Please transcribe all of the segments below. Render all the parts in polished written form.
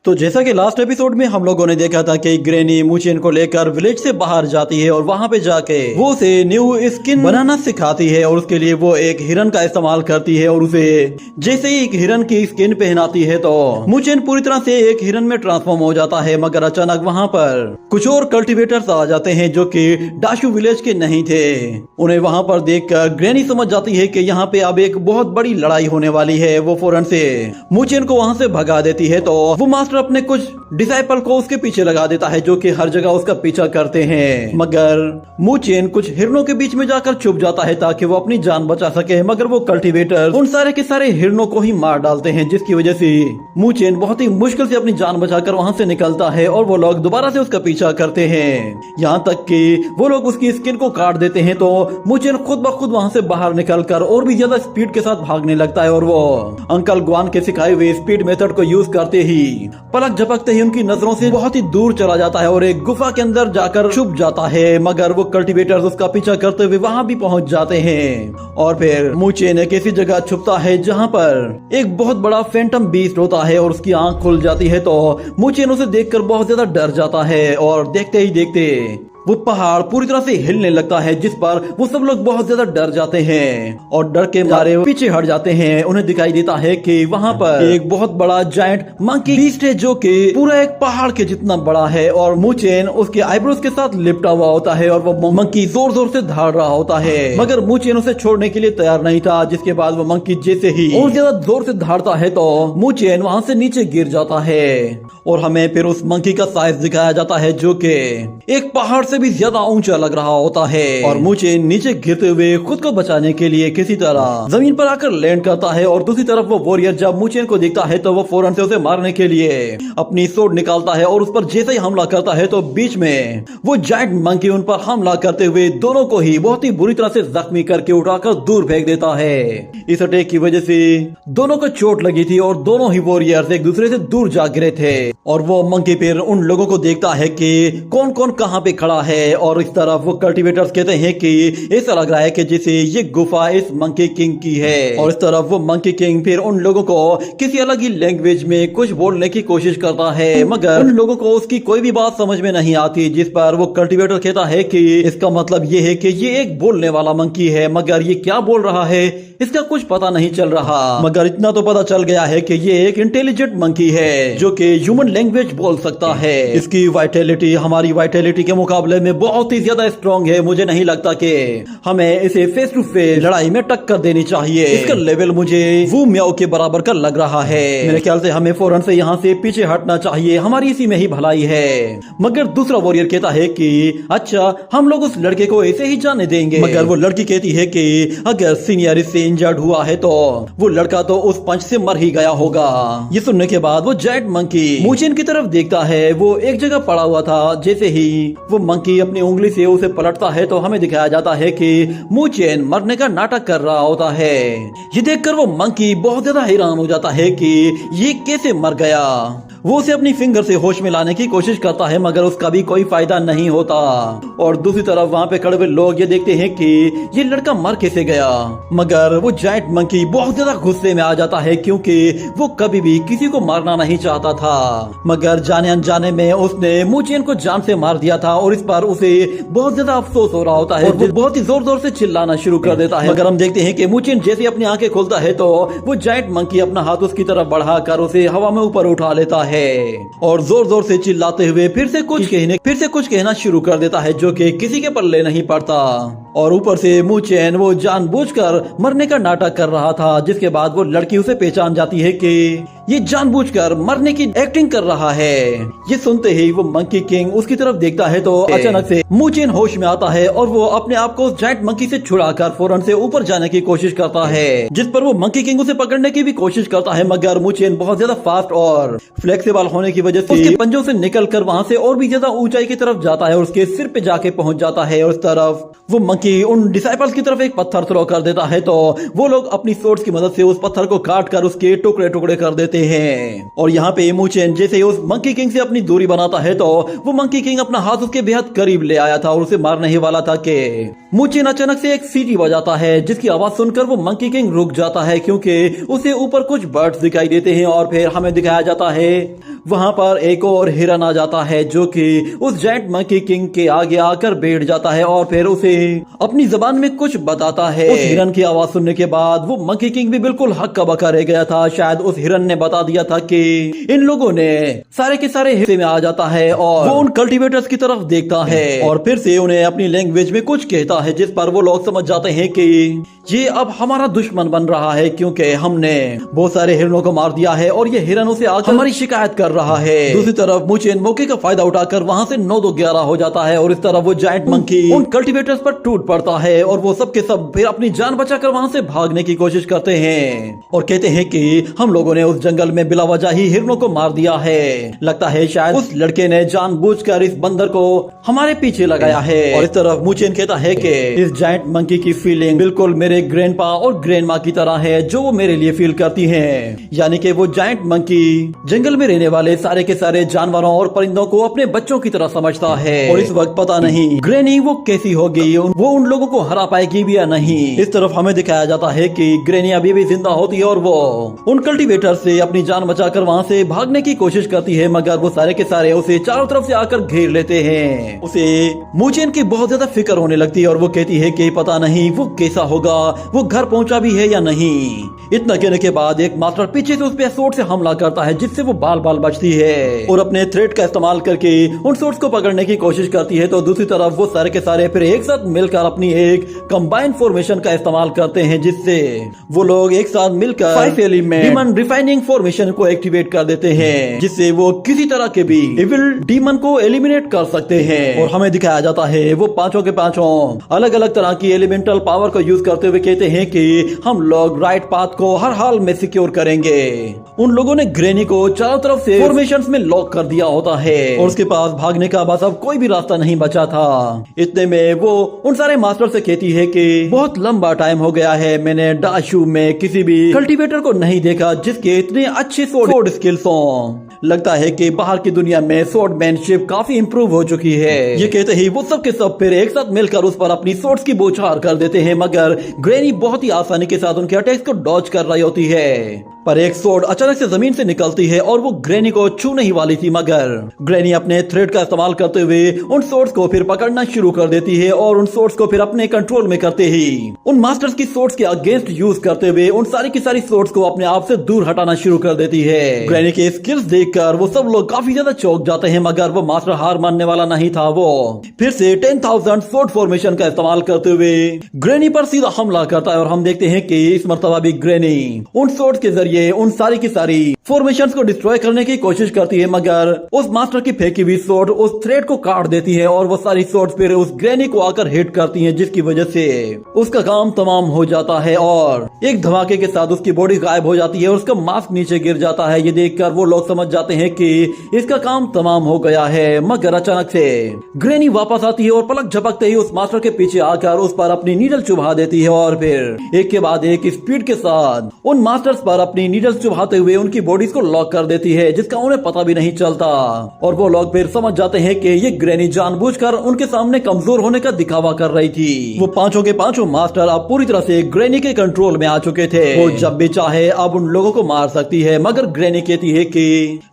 तो जैसा कि लास्ट एपिसोड में हम लोगों ने देखा था कि ग्रैनी मूचेन को लेकर विलेज से बाहर जाती है और वहाँ पे जाके वो उसे न्यू स्किन बनाना सिखाती है और उसके लिए वो एक हिरन का इस्तेमाल करती है और उसे जैसे ही एक हिरन की स्किन पहनाती है तो मूचेन पूरी तरह से एक हिरन में ट्रांसफॉर्म हो जाता है। मगर अचानक वहाँ पर कुछ और कल्टिवेटर्स आ जाते हैं जो कि डाशू विलेज के नहीं थे। उन्हें वहाँ पर देखकर ग्रैनी समझ जाती है कि यहाँ पे अब एक बहुत बड़ी लड़ाई होने वाली है। वो फौरन से मूचेन को वहाँ से भगा देती है तो वो मास्टर अपने कुछ डिसाइपल को उसके पीछे लगा देता है जो कि हर जगह उसका पीछा करते हैं। मगर मूचेन कुछ हिरनों के बीच में जाकर छुप जाता है ताकि वो अपनी जान बचा सके। मगर वो कल्टिवेटर उन सारे के सारे हिरनों को ही मार डालते हैं जिसकी वजह से मूचेन बहुत ही मुश्किल से अपनी जान बचाकर वहाँ से निकलता है और वो लोग दोबारा से उसका पीछा करते हैं। यहाँ तक कि वो लोग उसकी स्किन को काट देते हैं तो मूचेन खुद ब खुद वहाँ से बाहर निकलकर और भी ज्यादा स्पीड के साथ भागने लगता है और वो अंकल ग्वान के सिखाए हुए स्पीड मेथड को यूज करते ही पलक झपकते ही उनकी नजरों से बहुत ही दूर चला जाता है और एक गुफा के अंदर जाकर छुप जाता है। मगर वो कल्टिवेटर्स उसका पीछा करते हुए वहां भी पहुंच जाते हैं और फिर मूचेन एक ऐसी जगह छुपता है जहां पर एक बहुत बड़ा फैंटम बीस्ट होता है और उसकी आंख खुल जाती है तो मूचेन उसे देखकर बहुत ज्यादा डर जाता है और देखते ही देखते वो पहाड़ पूरी तरह से हिलने लगता है जिस पर वो सब लोग बहुत ज्यादा डर जाते हैं और डर के मारे पीछे हट जाते हैं। उन्हें दिखाई देता है कि वहाँ पर एक बहुत बड़ा जायंट मंकी बीस्ट है जो कि पूरा एक पहाड़ के जितना बड़ा है और मूचेन उसके आईब्रोज के साथ लिपटा हुआ होता है और वो मंकी जोर जोर से धाड़ रहा होता है। मगर मूचेन उसे छोड़ने के लिए तैयार नहीं था जिसके बाद वो मंकी जैसे ही और ज्यादा जोर से धाड़ता है तो मूचेन वहाँ से नीचे गिर जाता है और हमें फिर उस मंकी का साइज दिखाया जाता है जो कि एक पहाड़ से भी ज्यादा ऊंचा लग रहा होता है और मूचेन नीचे गिरते हुए खुद को बचाने के लिए किसी तरह जमीन पर आकर लैंड करता है और दूसरी तरफ वो वॉरियर जब मूचेन को देखता है तो वो फौरन से उसे मारने के लिए अपनी सोर्ड निकालता है और उस पर जैसे ही हमला करता है तो बीच में वो जायंट मंकी उन पर हमला करते हुए दोनों को ही बहुत ही बुरी तरह से जख्मी करके उठाकर दूर फेंक देता है। इस अटैक की वजह से दोनों को चोट लगी थी और दोनों ही वॉरियर्स एक दूसरे से दूर जा गिरे थे और वो मंकी फिर उन लोगों को देखता है कि कौन कौन कहाँ पे खड़ा है और इस तरफ वो कल्टिवेटर्स कहते हैं कि ऐसा लग रहा है कि जैसे ये गुफा इस मंकी किंग की है और इस तरफ वो मंकी किंग फिर उन लोगों को किसी अलग ही लैंग्वेज में कुछ बोलने की कोशिश करता है मगर उन लोगों को उसकी कोई भी बात समझ में नहीं आती जिस पर वो कल्टिवेटर कहता है कि इसका मतलब ये है कि ये एक बोलने वाला मंकी है मगर ये क्या बोल रहा है इसका कुछ पता नहीं चल रहा। मगर इतना तो पता चल गया है कि ये एक इंटेलिजेंट मंकी है जो कि ह्यूमन लैंग्वेज बोल सकता है। इसकी वाइटैलिटी हमारी वाइटैलिटी के मुकाबले में बहुत ही ज्यादा स्ट्रॉन्ग है। मुझे नहीं लगता कि हमें इसे फेस टू फेस लड़ाई में टक्कर देनी चाहिए। इसका लेवल मुझे वू म्याओ के बराबर का लग रहा है। मेरे ख्याल से हमें फौरन से यहाँ से पीछे हटना चाहिए, हमारी इसी में ही भलाई है। मगर दूसरा वॉरियर कहता है कि अच्छा हम लोग उस लड़के को ऐसे ही जाने देंगे। मगर वो लड़की कहती है कि अगर सीनियर इससे इंजर्ड हुआ है तो वो लड़का तो उस पंच से मर ही गया होगा। ये सुनने के बाद वो जायंट मंकी मूचेन की तरफ देखता है। वो एक जगह पड़ा हुआ था। जैसे ही वो मंकी अपनी उंगली से उसे पलटता है तो हमें दिखाया जाता है कि मूचेन मरने का नाटक कर रहा होता है। ये देखकर वो मंकी बहुत ज्यादा हैरान हो जाता है कि ये कैसे मर गया। वो उसे अपनी फिंगर से होश में लाने की कोशिश करता है मगर उसका भी कोई फायदा नहीं होता और दूसरी तरफ वहाँ पे खड़े हुए लोग ये देखते हैं कि ये लड़का मर कैसे गया। मगर वो जायंट मंकी बहुत ज्यादा गुस्से में आ जाता है क्योंकि वो कभी भी किसी को मारना नहीं चाहता था मगर जाने अनजाने में उसने मूचेन को जान से मार दिया था और इस पर उसे बहुत ज्यादा अफसोस हो रहा होता है और वो बहुत ही जोर जोर से चिल्लाना शुरू कर देता है। मगर हम देखते हैं कि मूचेन जैसे अपनी आंखें खोलता है तो वो जायंट मंकी अपना हाथ उसकी तरफ बढ़ाकर उसे हवा में ऊपर उठा लेता है और जोर जोर से चिल्लाते हुए फिर से कुछ कहना शुरू कर देता है जो कि किसी के पल्ले नहीं पड़ता। और ऊपर से मूचेन वो जानबूझकर मरने का नाटक कर रहा था जिसके बाद वो लड़की उसे पहचान जाती है कि ये जानबूझकर मरने की एक्टिंग कर रहा है। ये सुनते ही वो मंकी किंग उसकी तरफ देखता है तो अचानक से मूचेन होश में आता है और वो अपने आप को जायंट मंकी से छुड़ाकर फौरन से ऊपर जाने की कोशिश करता है जिस पर वो मंकी किंग उसे पकड़ने की भी कोशिश करता है मगर मूचेन बहुत ज्यादा फास्ट और फ्लेक्सिबल होने की वजह से उसके पंजों से निकलकर वहां से और भी ज्यादा ऊंचाई की तरफ जाता है और उसके सिर पे जाके पहुंच जाता है और उस तरफ वो मंकी मंकी उन डिसाइपल्स की तरफ एक पत्थर थ्रो कर देता है तो वो लोग अपनी सोर्ड्स की मदद से उस पत्थर को काट कर उसके टुकड़े टुकड़े कर देते हैं। और यहाँ पे मूचेन जैसे उस मंकी किंग से अपनी दूरी बनाता है तो वो मंकी किंग अपना हाथ उसके बेहद करीब ले आया था और उसे मारने ही वाला था कि मूचेन अचानक से एक सीटी बजाता है जिसकी आवाज सुनकर वो मंकी किंग रुक जाता है क्योंकि उसे ऊपर कुछ बर्ड्स दिखाई देते हैं और फिर हमें दिखाया जाता है वहां पर एक और हिरन आ जाता है जो कि उस जायंट मंकी किंग के आगे आकर बैठ जाता है और फिर उसे अपनी जबान में कुछ बताता है। उस हिरन की आवाज सुनने के बाद वो मंकी किंग भी बिल्कुल हक्का बक्का रह गया था। शायद उस हिरन ने बता दिया था कि इन लोगों ने सारे के सारे हिस्से में आ जाता है और वो उन कल्टीवेटर्स की तरफ देखता है और फिर से उन्हें अपनी लैंग्वेज में कुछ कहता है जिस पर वो लोग समझ जाते हैं कि ये अब हमारा दुश्मन बन रहा है क्योंकि हमने बहुत सारे हिरनों को मार दिया है और ये हिरन उसे आकर हमारी शिकायत कर रहा है। दूसरी तरफ मूचेन मौके का फायदा उठाकर वहां से 9-2-11 हो जाता है और इस तरह वो जायंट मंकी उन कल्टीवेटर्स पर टूट पड़ता है और वो सब के सब फिर अपनी जान बचाकर वहां से भागने की कोशिश करते हैं और कहते हैं कि हम लोगों ने उस जंगल में बिला वजह ही हिरनों को मार दिया है। लगता है शायद उस लड़के ने जानबूझकर इस बंदर को हमारे पीछे लगाया है। और इस तरफ मूचेन कहता है कि इस जायंट मंकी की फीलिंग बिल्कुल मेरे ग्रैंडपा और ग्रैंडमा की तरह है जो वो मेरे लिए फील करती हैं। यानी कि वो जायंट मंकी जंगल में रहने वाले सारे के सारे जानवरों और परिंदों को अपने बच्चों की तरह समझता है और इस वक्त पता नहीं ग्रैनी वो कैसी होगी, वो उन लोगों को हरा पाएगी भी या नहीं। इस तरफ हमें दिखाया जाता है कि ग्रैनी अभी भी जिंदा होती है और वो उन कल्टीवेटर से अपनी जान बचाकर वहाँ से भागने की कोशिश करती है मगर वो सारे के सारे उसे चारों तरफ से आकर घेर लेते हैं। उसे मूचेन की बहुत ज्यादा फिक्र होने लगती है और वो कहती है कि पता नहीं वो कैसा होगा, वो घर पहुंचा भी है या नहीं। इतना कहने के बाद एक मास्टर पीछे से उस पे सोर्ड से हमला करता है जिससे वो बाल बाल बचती है और अपने थ्रेड का इस्तेमाल करके उन सोर्ड्स को पकड़ने की कोशिश करती है। तो दूसरी तरफ वो सारे के सारे फिर एक साथ मिलकर अपनी एक कंबाइंड फॉर्मेशन का इस्तेमाल करते हैं जिससे वो लोग एक साथ मिलकर 5 एलिमेंट डीमन रिफाइनिंग फॉर्मेशन को एक्टिवेट कर देते हैं जिससे वो किसी तरह के भी इविल डीमन को एलिमिनेट कर सकते हैं। और हमें दिखाया जाता है वो पांचों के पांचों अलग अलग तरह की एलिमेंटल पावर को यूज करते हुए कहते हैं कि हम लोग राइट पाथ को हर हाल में सिक्योर करेंगे। उन लोगों ने ग्रैनी को चारों तरफ से फॉर्मेशंस में लॉक कर दिया होता है और उसके पास भागने का बस अब कोई भी रास्ता नहीं बचा था। इतने में वो उन सारे मास्टर से कहती है कि बहुत लंबा टाइम हो गया है, मैंने डाशू में किसी भी कल्टीवेटर को नहीं देखा जिसके इतने अच्छे स्वॉर्ड स्किल्स हों। लगता है कि बाहर की दुनिया में स्वॉर्डमैनशिप काफी इंप्रूव हो चुकी है। ये कहते ही वो सब के सब फिर एक साथ मिलकर उस पर अपनी स्वॉर्ड्स की बौछार कर देते हैं मगर ग्रैनी बहुत ही आसानी के साथ उनके अटैक्स को डॉज कर रही होती है। पर एक स्वॉर्ड अचानक से जमीन से निकलती है और वो ग्रैनी को छूने ही वाली थी मगर ग्रैनी अपने थ्रेड का इस्तेमाल करते हुए उन स्वॉर्ड्स को फिर पकड़ना शुरू कर देती है और उन स्वॉर्ड्स को फिर अपने कंट्रोल में करते ही उन मास्टर्स की स्वॉर्ड्स के अगेंस्ट यूज करते हुए उन सारी की सारी स्वॉर्ड्स को अपने आप से दूर हटाना शुरू कर देती है। ग्रैनी के स्किल्स देखकर वो सब लोग काफी ज्यादा चौंक जाते हैं मगर वो मास्टर हार मानने वाला नहीं था। वो फिर से 10,000 स्वॉर्ड फॉर्मेशन का इस्तेमाल करते हुए ग्रैनी पर सीधा हमला करता है और हम देखते हैं कि इस मर्तबा भी ग्रैनी उन स्वॉर्ड्स के जरिए उन सारी की सारी फॉर्मेशंस को डिस्ट्रॉय करने की कोशिश करती है मगर उस मास्टर की फेंकी हुई स्वॉर्ड उस थ्रेड को काट देती है और वो सारी स्वॉर्ड्स फिर उस ग्रैनी को आकर हिट करती हैं जिसकी वजह से उसका काम तमाम हो जाता है और एक धमाके के साथ उसकी बॉडी गायब हो जाती है और उसका मास्क नीचे गिर जाता है। ये देखकर वो लोग समझ जाते हैं कि इसका काम तमाम हो गया है मगर अचानक से ग्रैनी वापस आती है और पलक झपकते ही उस मास्टर के पीछे आकर उस पर अपनी नीडल चुभा देती है और फिर एक के बाद एक स्पीड के साथ उन मास्टर्स पर अपनी नीडल चुभाते हुए उनकी बॉडीज को लॉक कर देती है जिसका उन्हें पता भी नहीं चलता और वो लोग फिर समझ जाते हैं कि ये ग्रैनी जानबूझकर उनके सामने कमजोर होने का दिखावा कर रही थी। वो पांचों के पांचों मास्टर अब पूरी तरह से ग्रैनी के कंट्रोल में आ चुके थे। वो जब भी चाहे अब उन लोगों को मार सकती है मगर ग्रैनी कहती है कि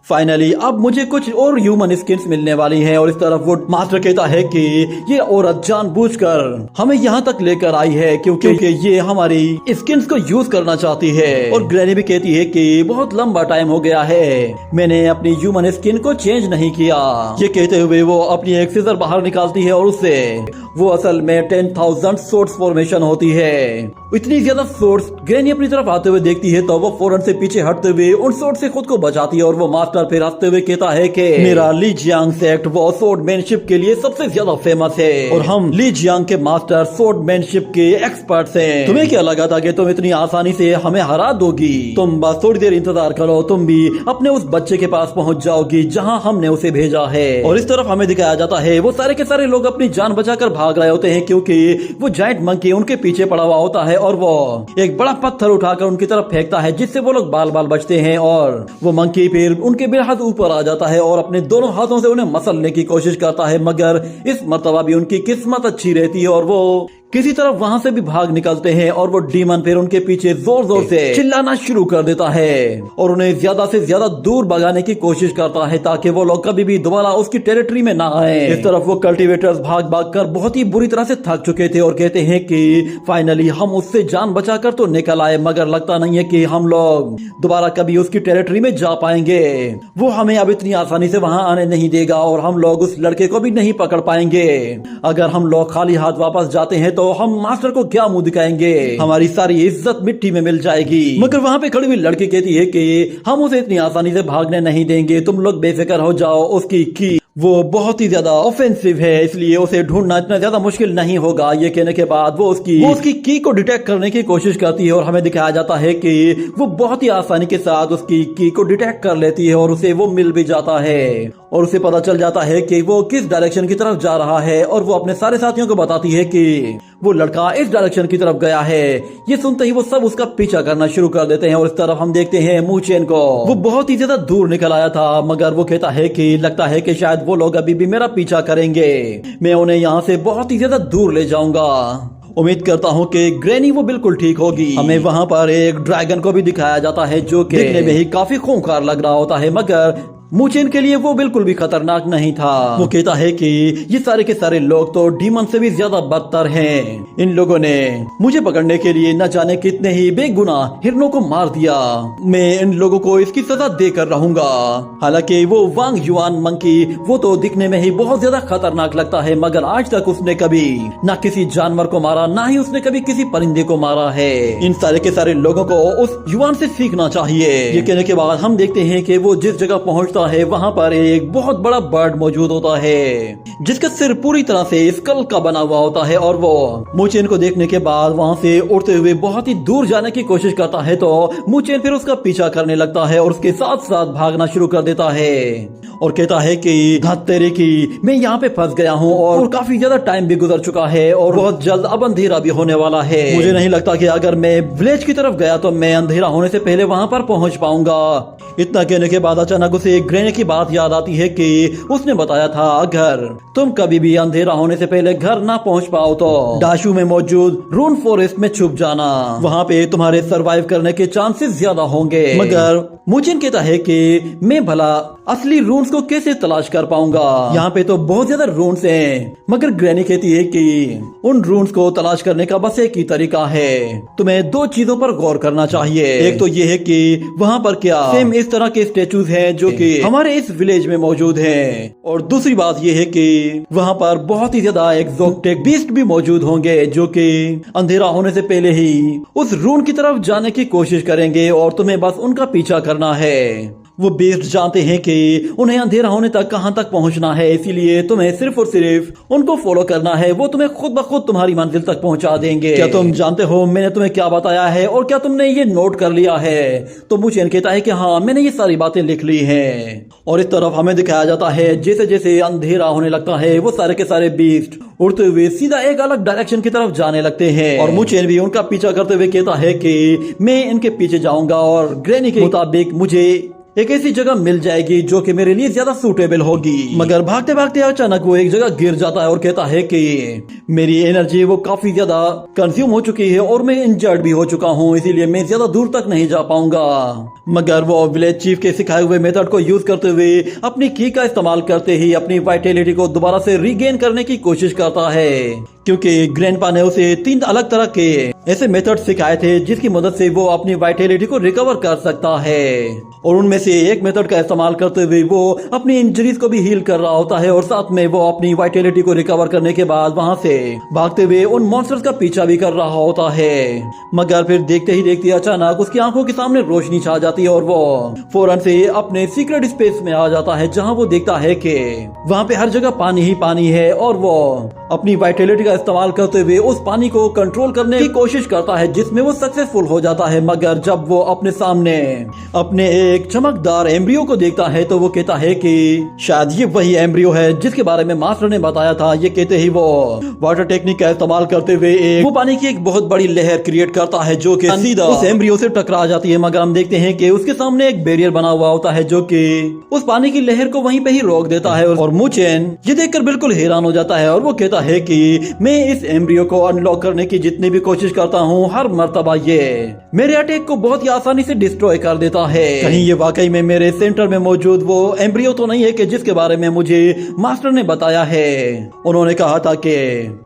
फाइनली अब मुझे कुछ और ह्यूमन स्किन्स मिलने वाली हैं और इस तरफ वो मास्टर कहता है कि ये औरत जानबूझकर हमें यहाँ तक लेकर आई है क्योंकि ये हमारी स्किन्स को यूज करना चाहती है। और ग्रैनी भी कहती है कि बहुत लंबा टाइम हो गया है, मैंने अपनी ह्यूमन स्किन को चेंज नहीं किया। ये कहते हुए वो अपनी एक सीजर बाहर निकालती है और उससे वो असल में 10,000 स्वॉर्ड्स फॉर्मेशन होती है। इतनी ज्यादा स्वॉर्ड्स ग्रैनी अपनी तरफ आते हुए देखती है तो वो फौरन से पीछे हटते हुए उन सोर्ड से खुद को बचाती है और वो मास्टर फिर हंसते हुए कहता है कि मेरा ली जियांग सेक्ट वो स्वॉर्डमैनशिप के लिए सबसे ज्यादा फेमस है और हम ली जियांग के मास्टर स्वॉर्डमैनशिप के एक्सपर्ट्स हैं। तुम्हें क्या लगा था कि तुम इतनी आसानी से हमें हरा दोगी? तुम बस थोड़ी देर इंतजार करो, तुम भी अपने उस बच्चे के पास पहुंच जाओगी जहां हमने उसे भेजा है। और इस तरफ हमें दिखाया जाता है वो सारे के सारे लोग अपनी जान बचाकर भाग रहे होते हैं क्योंकि वो जायंट मंकी उनके पीछे पड़ा हुआ होता है और वो एक बड़ा पत्थर उठाकर उनकी तरफ फेंकता है जिससे वो लोग बाल बाल बचते हैं और वो मंकी फिर उनके बेहद ऊपर आ जाता है और अपने दोनों हाथों से उन्हें मसलने की कोशिश करता है, मगर इस मर्तबा भी उनकी किस्मत अच्छी रहती है और वो किसी तरफ वहां से भी भाग निकलते हैं और वो डीमन फिर उनके पीछे जोर जोर से चिल्लाना शुरू कर देता है और उन्हें ज्यादा से ज्यादा दूर भगाने की कोशिश करता है ताकि वो लोग कभी भी दोबारा उसकी टेरिटरी में ना आए। इस तरफ वो कल्टीवेटर्स भाग भाग कर बहुत ही बुरी तरह से थक चुके थे और कहते हैं कि फाइनली हम उससे जान बचाकर तो निकल आए, मगर लगता नहीं है कि हम लोग दोबारा कभी उसकी टेरिटरी में जा पाएंगे। वो हमें अब इतनी आसानी से वहां आने नहीं देगा और हम लोग उस लड़के को भी नहीं पकड़ पाएंगे। अगर हम लोग खाली हाथ वापस जाते हैं तो हम मास्टर को क्या मुंह दिखाएंगे? हमारी सारी इज्जत मिट्टी में मिल जाएगी। मगर वहाँ पे खड़ी हुई लड़की कहती है कि हम उसे इतनी आसानी से भागने नहीं देंगे, तुम लोग बेफिक्र हो जाओ। उसकी की वो बहुत ही ज्यादा ऑफेंसिव है इसलिए उसे ढूंढना इतना ज्यादा मुश्किल नहीं होगा। ये कहने के बाद वो उसकी की को डिटेक्ट करने की कोशिश करती है और हमें दिखाया जाता है कि वो बहुत ही आसानी के साथ उसकी की को डिटेक्ट कर लेती है और उसे वो मिल भी जाता है और उसे पता चल जाता है कि वो किस डायरेक्शन की तरफ जा रहा है और वो अपने सारे साथियों को बताती है कि वो लड़का इस डायरेक्शन की तरफ गया है। ये सुनते ही वो सब उसका पीछा करना शुरू कर देते हैं और इस तरफ हम देखते हैं मूचेन को। वो बहुत ही ज्यादा दूर निकल आया था मगर वो कहता है कि लगता है कि शायद वो लोग अभी भी मेरा पीछा करेंगे, मैं उन्हें यहाँ से बहुत ही ज्यादा दूर ले जाऊंगा। उम्मीद करता हूँ कि ग्रैनी वो बिल्कुल ठीक होगी। हमें वहाँ पर एक ड्रैगन को भी दिखाया जाता है जो कि देखने में ही काफी खूंखार लग रहा होता है, मगर मूचेन के लिए वो बिल्कुल भी खतरनाक नहीं था। वो कहता है कि ये सारे के सारे लोग तो डीमन से भी ज्यादा बदतर हैं। इन लोगों ने मुझे पकड़ने के लिए न जाने कितने ही बेगुनाह हिरनों को मार दिया। मैं इन लोगों को इसकी सजा देकर रहूंगा। हालांकि वो वांग युआन मंकी वो तो दिखने में ही बहुत ज्यादा खतरनाक लगता है, मगर आज तक उसने कभी न किसी जानवर को मारा, ना ही उसने कभी किसी परिंदे को मारा है। इन सारे के सारे लोगों को उस युआन से सीखना चाहिए। ये कहने के बाद हम देखते हैं कि वो जिस जगह पहुंचता है वहाँ पर एक बहुत बड़ा बर्ड मौजूद होता है जिसका सिर पूरी तरह से स्कल का बना हुआ होता है और वो मूचेन को देखने के बाद वहाँ से उड़ते हुए बहुत ही दूर जाने की कोशिश करता है तो मूचेन फिर उसका पीछा करने लगता है और उसके साथ साथ भागना शुरू कर देता है और कहता है कि धत तेरे की मैं यहाँ पे फंस गया हूँ और काफी ज्यादा टाइम भी गुजर चुका है और बहुत जल्द अब अंधेरा भी होने वाला है। मुझे नहीं लगता कि अगर मैं विलेज की तरफ गया तो मैं अंधेरा होने से पहले वहाँ पर पहुँच पाऊंगा। इतना कहने के बाद अचानक उसे ग्रैनी की बात याद आती है कि उसने बताया था अगर तुम कभी भी अंधेरा होने से पहले घर ना पहुंच पाओ तो डाशू में मौजूद रून फॉरेस्ट में छुप जाना, वहाँ पे तुम्हारे सरवाइव करने के चांसेस ज्यादा होंगे। मगर मूचेन कहता है कि मैं भला असली रून्स को कैसे तलाश कर पाऊंगा, यहाँ पे तो बहुत ज्यादा रून्स हैं। मगर ग्रैनी कहती है कि उन रून्स को तलाश करने का बस एक ही तरीका है, तुम्हें दो चीजों पर गौर करना चाहिए। एक तो ये है कि वहाँ पर क्या सेम इस तरह के स्टेचूज हैं जो कि हमारे इस विलेज में मौजूद हैं, और दूसरी बात ये है कि वहाँ पर बहुत ही ज्यादा एक्सोटिक बीस्ट भी मौजूद होंगे जो कि अंधेरा होने से पहले ही उस रून की तरफ जाने की कोशिश करेंगे और तुम्हें बस उनका पीछा करना है। वो बेस्ट जानते हैं कि उन्हें अंधेरा होने तक कहां तक पहुंचना है, इसीलिए तुम्हें सिर्फ और सिर्फ उनको फॉलो करना है। वो तुम्हें खुद ब खुद तुम्हारी मंजिल तक पहुंचा देंगे। क्या तुम जानते हो मैंने तुम्हें क्या बताया है और क्या तुमने ये नोट कर लिया है? तो मूचेन कहता है कि हाँ मैंने ये सारी बातें लिख ली हैं। और इस तरफ हमें दिखाया जाता है जैसे जैसे अंधेरा होने लगता है वो सारे के सारे बीस्ट उड़ते हुए सीधा एक अलग डायरेक्शन की तरफ जाने लगते हैं और मूचेन भी उनका पीछा करते हुए कहता है कि मैं इनके पीछे जाऊंगा और ग्रैनी के मुताबिक मुझे एक ऐसी जगह मिल जाएगी जो कि मेरे लिए ज्यादा सूटेबल होगी। मगर भागते भागते अचानक वो एक जगह गिर जाता है और कहता है कि मेरी एनर्जी वो काफी ज्यादा कंज्यूम हो चुकी है और मैं इंजर्ड भी हो चुका हूँ, इसीलिए मैं ज्यादा दूर तक नहीं जा पाऊंगा। मगर वो विलेज चीफ के सिखाए हुए मेथड को यूज करते हुए अपनी की का इस्तेमाल करते ही अपनी वाइटैलिटी को दोबारा से रीगेन करने की कोशिश करता है, क्योंकि ग्रैंडपा ने उसे 3 अलग तरह के ऐसे मेथड सिखाए थे जिसकी मदद से वो अपनी वाइटैलिटी को रिकवर कर सकता है। और उनमें से एक मेथड का इस्तेमाल करते हुए वो अपनी इंजरीज को भी हील कर रहा होता है और साथ में वो अपनी वाइटलिटी को रिकवर करने के बाद वहां से भागते हुए उन मॉन्स्टर्स का पीछा भी कर रहा होता है। मगर फिर देखते ही देखते अचानक उसकी आंखों के सामने रोशनी छा जाती है और वो फौरन से अपने सीक्रेट स्पेस में आ जाता है, जहां वो देखता है कि वहां पे हर जगह पानी ही पानी है और वो अपनी वाइटलिटी का इस्तेमाल करते हुए उस पानी को कंट्रोल करने की कोशिश करता है, जिसमें वो सक्सेसफुल हो जाता है। मगर जब वो अपने सामने अपने एक चमकदार एम्ब्रियो को देखता है तो वो कहता है कि शायद ये वही एम्ब्रियो है जिसके बारे में मास्टर ने बताया था। ये कहते ही वो वाटर टेक्निक का इस्तेमाल करते हुए वो पानी की एक बहुत बड़ी लहर क्रिएट करता है जो कि सीधा उस एम्ब्रियो से टकरा जाती है। मगर हम देखते हैं कि उसके सामने एक बैरियर बना हुआ होता है जो कि उस पानी की लहर को वहीं पे ही रोक देता है। और मूचेन ये देखकर बिल्कुल हैरान हो जाता है और वो कहता है कि मैं इस एम्ब्रियो को अनलॉक करने की जितनी भी कोशिश करता हूँ, हर मर्तबा ये मेरे अटैक को बहुत ही आसानी से डिस्ट्रॉय कर देता है। कहीं ये वाकई में मेरे सेंटर में मौजूद वो एम्ब्रियो तो नहीं है कि जिसके बारे में मुझे मास्टर ने बताया है। उन्होंने कहा था कि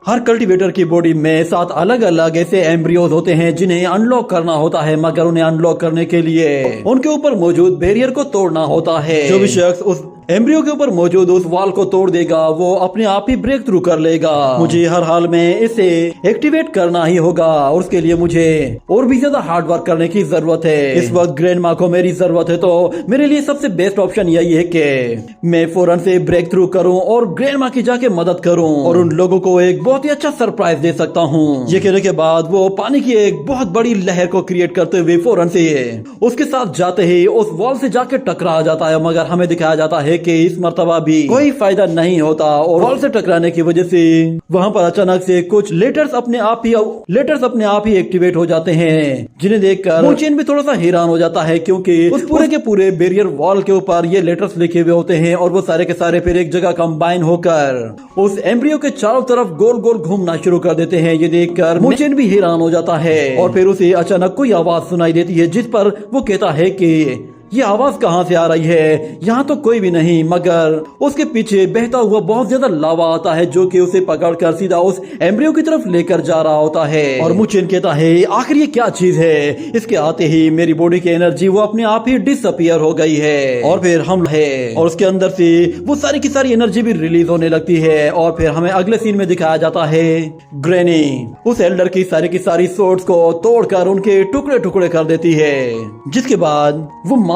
हर कल्टीवेटर की बॉडी में 7 अलग अलग ऐसे एम्ब्रियोज होते हैं जिन्हें अनलॉक करना होता है, मगर उन्हें अनलॉक करने के लिए उनके ऊपर मौजूद बैरियर को तोड़ना होता है। जो भी शख्स उस एम्ब्रियो के ऊपर मौजूद उस वॉल को तोड़ देगा वो अपने आप ही ब्रेक थ्रू कर लेगा। मुझे हर हाल में इसे एक्टिवेट करना ही होगा और उसके लिए मुझे और भी ज्यादा हार्ड वर्क करने की जरूरत है। इस वक्त ग्रैंड माँ को मेरी जरूरत है, तो मेरे लिए सबसे बेस्ट ऑप्शन यही है कि मैं फौरन से ब्रेक थ्रू करूँ और ग्रैंड माँ की जाके मदद करूँ और उन लोगों को एक बहुत ही अच्छा सरप्राइज दे सकता हूँ। ये कहने के बाद वो पानी की एक बहुत बड़ी लहर को क्रिएट करते हुए फौरन से उसके साथ जाते ही उस वॉल से जाके टकरा जाता है। मगर हमें दिखाया जाता है कि इस मर्तबा भी कोई फायदा नहीं होता और वॉल से टकराने की वजह से वहां पर अचानक से कुछ लेटर्स अपने आप ही एक्टिवेट हो जाते हैं, जिन्हें देखकर मूचेन भी थोड़ा सा हैरान हो जाता है क्योंकि उस पूरे के पूरे बैरियर वॉल के ऊपर ये लेटर्स लिखे हुए होते हैं और वो सारे के सारे फिर एक जगह कंबाइन होकर उस एम्ब्रियो के चारों तरफ गोल गोल घूमना शुरू कर देते हैं। ये देखकर मूचेन भी हैरान हो जाता है और फिर उसे अचानक कोई आवाज सुनाई देती है जिस पर वो कहता है कि ये आवाज कहाँ से आ रही है, यहाँ तो कोई भी नहीं। मगर उसके पीछे बहता हुआ बहुत ज्यादा लावा आता है जो कि उसे पकड़कर सीधा उस एम्ब्रियो की तरफ लेकर जा रहा होता है। और मूचेन कहता है आखिर ये क्या चीज है। इसके आते ही मेरी बॉडी की एनर्जी वो अपने आप ही डिसअपियर हो गई है और फिर हम है और उसके अंदर से वो सारी की सारी एनर्जी भी रिलीज होने लगती है। और फिर हमें अगले सीन में दिखाया जाता है ग्रैनी उस एल्डर की सारी सोर्ड्स को तोड़कर उनके टुकड़े टुकड़े कर देती है, जिसके बाद वो मास्टर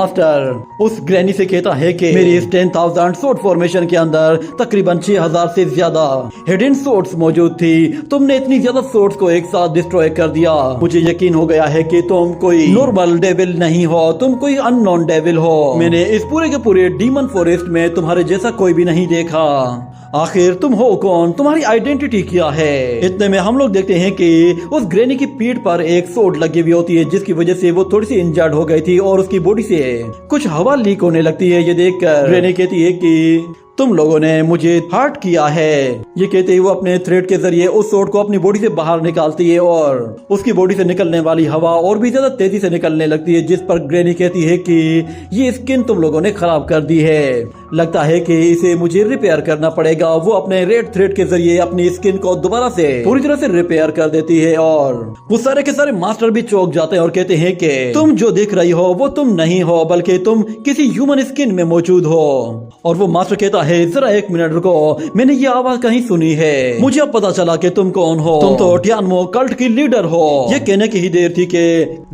उस ग्रैनी से कहता है कि मेरी इस 10,000 सोर्ड फॉर्मेशन के अंदर तकरीबन 6,000 से ज्यादा हिडन सोर्ड्स मौजूद थी। तुमने इतनी ज्यादा सोर्ड्स को एक साथ डिस्ट्रॉय कर दिया। मुझे यकीन हो गया है कि तुम कोई नॉर्मल डेविल नहीं हो, तुम कोई अननोन डेविल हो। मैंने इस पूरे के पूरे डीमन फॉरेस्ट में तुम्हारे जैसा कोई भी नहीं देखा। आखिर तुम हो कौन, तुम्हारी आइडेंटिटी क्या है। इतने में हम लोग देखते हैं कि उस ग्रैनी की पीठ पर एक सोड लगी हुई होती है जिसकी वजह से वो थोड़ी सी इंजर्ड हो गई थी और उसकी बॉडी से कुछ हवा लीक होने लगती है। ये देखकर ग्रैनी कहती है कि तुम लोगों ने मुझे हर्ट किया है। ये कहते ही वो अपने थ्रेड के जरिए उस सोड को अपनी बॉडी से बाहर निकालती है और उसकी बॉडी से निकलने वाली हवा और भी ज्यादा तेजी से निकलने लगती है, जिस पर ग्रैनी कहती है कि ये स्किन तुम लोगों ने खराब कर दी है, लगता है कि इसे मुझे रिपेयर करना पड़ेगा। वो अपने रेड थ्रेड के जरिए अपनी स्किन को दोबारा से पूरी तरह से रिपेयर कर देती है और वो सारे के सारे मास्टर भी चौंक जाते हैं और कहते हैं कि तुम जो देख रही हो वो तुम नहीं हो, बल्कि तुम किसी ह्यूमन स्किन में मौजूद हो। और वो मास्टर कहता है जरा 1 मिनट रुको, मैंने ये आवाज कहीं सुनी है, मुझे अब पता चला कि तुम कौन हो। तुम तो टियानमो कल्ट की लीडर हो। ये कहने की ही देर थी कि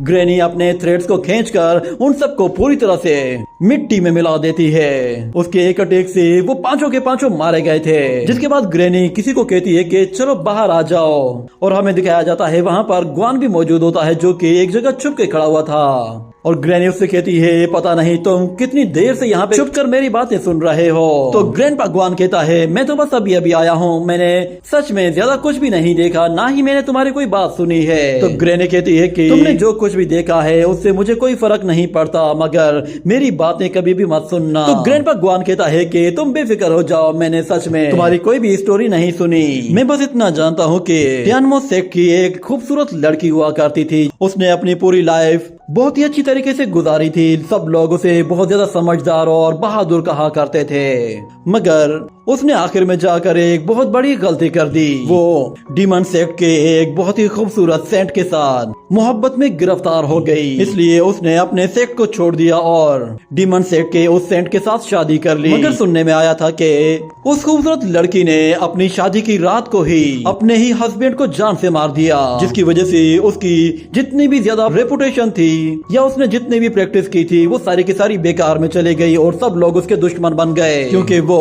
ग्रैनी अपने थ्रेड्स को खींचकर उन सबको पूरी तरह से मिट्टी में मिला देती है। उसके एक अटैक से वो 5 के 5 मारे गए थे, जिसके बाद ग्रैनी किसी को कहती है कि चलो बाहर आ जाओ। और हमें दिखाया जाता है वहाँ पर ग्वान भी मौजूद होता है जो कि एक जगह छुप के खड़ा हुआ था और ग्रैनी उससे कहती है पता नहीं तुम कितनी देर से यहाँ पे छुप कर मेरी बातें सुन रहे हो। तो ग्रैंडपा ग्वान कहता है मैं तो बस अभी अभी आया हूँ, मैंने सच में ज्यादा कुछ भी नहीं देखा, ना ही मैंने तुम्हारी कोई बात सुनी है। तो ग्रैनी कहती है कि तुमने जो कुछ भी देखा है उससे मुझे कोई फर्क नहीं पड़ता, मगर मेरी बातें कभी भी मत सुनना। तो ग्रैंडपा ग्वान कहता है कि तुम बेफिक्र हो जाओ, मैंने सच में तुम्हारी कोई भी स्टोरी नहीं सुनी। मैं बस इतना जानता हूँ कि टियानमो सेक्ट की एक खूबसूरत लड़की हुआ करती थी। उसने अपनी पूरी लाइफ बहुत ही अच्छी तरीके से गुजारी थी। सब लोग उसे बहुत ज्यादा समझदार और बहादुर कहा करते थे, मगर उसने आखिर में जाकर एक बहुत बड़ी गलती कर दी। वो डीमन सेक्ट के एक बहुत ही खूबसूरत सेंट के साथ मोहब्बत में गिरफ्तार हो गई, इसलिए उसने अपने सेक्ट को छोड़ दिया और डीमन सेक्ट के उस सेंट के साथ शादी कर ली। मगर सुनने में आया था कि उस खूबसूरत लड़की ने अपनी शादी की रात को ही अपने ही हस्बैंड को जान से मार दिया, जिसकी वजह से उसकी जितनी भी ज्यादा रेपुटेशन थी या उसने जितनी भी प्रैक्टिस की थी वो सारी की सारी बेकार में चले गई और सब लोग उसके दुश्मन बन गए, क्योंकि वो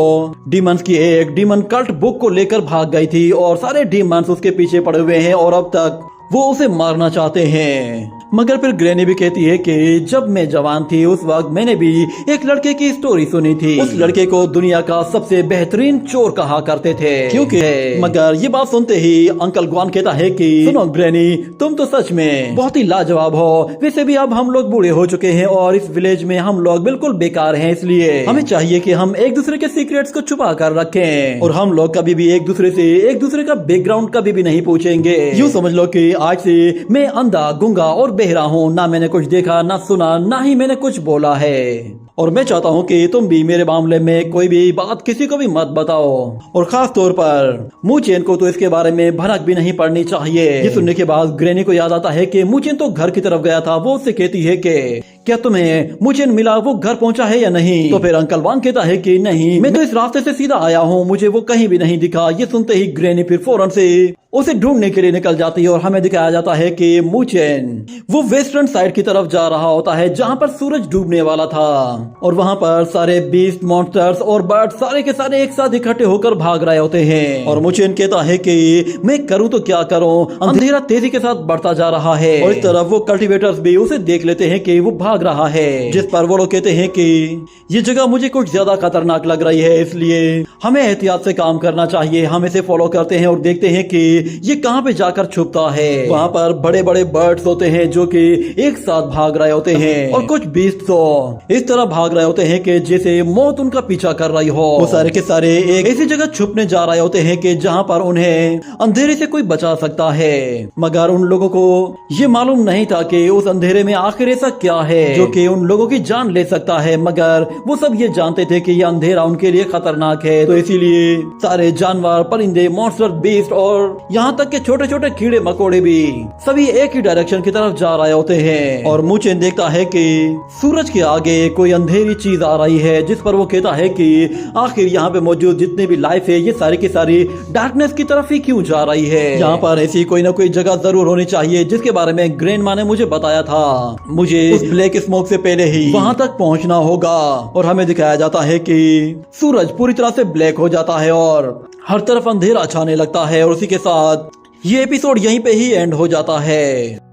डीमन की एक डीमन कल्ट बुक को लेकर भाग गई थी और सारे डीमंस उसके पीछे पड़े हुए हैं और अब तक वो उसे मारना चाहते हैं। मगर फिर ग्रैनी भी कहती है कि जब मैं जवान थी उस वक्त मैंने भी एक लड़के की स्टोरी सुनी थी। उस लड़के को दुनिया का सबसे बेहतरीन चोर कहा करते थे, क्योंकि मगर ये बात सुनते ही अंकल ग्वान कहता है कि सुनो ग्रैनी, तुम तो सच में बहुत ही लाजवाब हो। वैसे भी अब हम लोग बूढ़े हो चुके हैं और इस विलेज में हम लोग बिल्कुल बेकार हैं, इसलिए हमें चाहिए कि हम एक दूसरे के सीक्रेट्स को छुपा कर रखें और हम लोग कभी भी एक दूसरे से एक दूसरे का बैकग्राउंड कभी भी नहीं पूछेंगे। यूँ समझ लो कि आज से मैं अंधा, गुंगा और बहरा हूँ, ना मैंने कुछ देखा, ना सुना, ना ही मैंने कुछ बोला है। और मैं चाहता हूँ कि तुम भी मेरे मामले में कोई भी बात किसी को भी मत बताओ, और खास तौर पर मूचेन को तो इसके बारे में भनक भी नहीं पड़नी चाहिए। ये सुनने के बाद ग्रैनी को याद आता है कि मूचेन तो घर की तरफ गया था। वो उससे कहती है कि क्या तुम्हें मूचेन मिला, वो घर पहुंचा है या नहीं? तो फिर अंकल वान कहता है कि नहीं, मैं तो इस रास्ते से सीधा आया हूँ, मुझे वो कहीं भी नहीं दिखा। ये सुनते ही ग्रैनी फिर फौरन से उसे ढूंढने के लिए निकल जाती है और हमें दिखाया जाता है कि मूचेन वो वेस्टर्न साइड की तरफ जा रहा होता है जहां पर सूरज डूबने वाला था, और वहां पर सारे बीस्ट, मॉन्स्टर्स और बर्ड सारे के सारे एक साथ इकट्ठे होकर भाग रहे होते हैं। और मूचेन कहता है कि मैं करूं तो क्या करूं, अंधेरा तेजी के साथ बढ़ता जा रहा है। और इस तरफ वो कल्टीवेटर्स भी उसे देख लेते हैं कि वो भाग रहा है, जिस पर वो लोग कहते हैं कि ये जगह मुझे कुछ ज्यादा खतरनाक लग रही है, इसलिए हमें एहतियात से काम करना चाहिए। हम इसे फॉलो करते हैं और देखते हैं कि ये कहां पे जाकर छुपता है। वहां पर बड़े बड़े बर्ड्स होते हैं जो कि एक साथ भाग रहे होते हैं, और कुछ बीस्ट तो इस तरह भाग रहे होते हैं कि जैसे मौत उनका पीछा कर रही हो। वो सारे के सारे एक ऐसी जगह छुपने जा रहे होते हैं कि जहां पर उन्हें अंधेरे से कोई बचा सकता है। मगर उन लोगों को ये मालूम नहीं था कि उस अंधेरे में आखिर ऐसा क्या है जो कि उन लोगों की जान ले सकता है। मगर वो सब ये जानते थे कि ये अंधेरा उनके लिए खतरनाक है, तो इसीलिए सारे जानवर, परिंदे, मॉन्स्टर, बीस्ट और यहाँ तक के छोटे छोटे कीड़े मकोड़े भी सभी एक ही डायरेक्शन की तरफ जा रहे होते हैं। और मूचेन देखता है कि सूरज के आगे कोई अंधेरी चीज आ रही है, जिस पर वो कहता है कि आखिर यहाँ पे मौजूद जितनी भी लाइफ है ये सारी की सारी डार्कनेस की तरफ ही क्यों जा रही है। यहाँ पर ऐसी कोई ना कोई जगह जरूर होनी चाहिए जिसके बारे में ग्रैंडमा ने मुझे बताया था। मुझे उस ब्लैक स्मोक से पहले ही वहां तक पहुंचना होगा। और हमें दिखाया जाता है कि सूरज पूरी तरह से ब्लैक हो जाता है और हर तरफ अंधेरा छाने लगता है, और उसी के साथ ये एपिसोड यहीं पे ही एंड हो जाता है।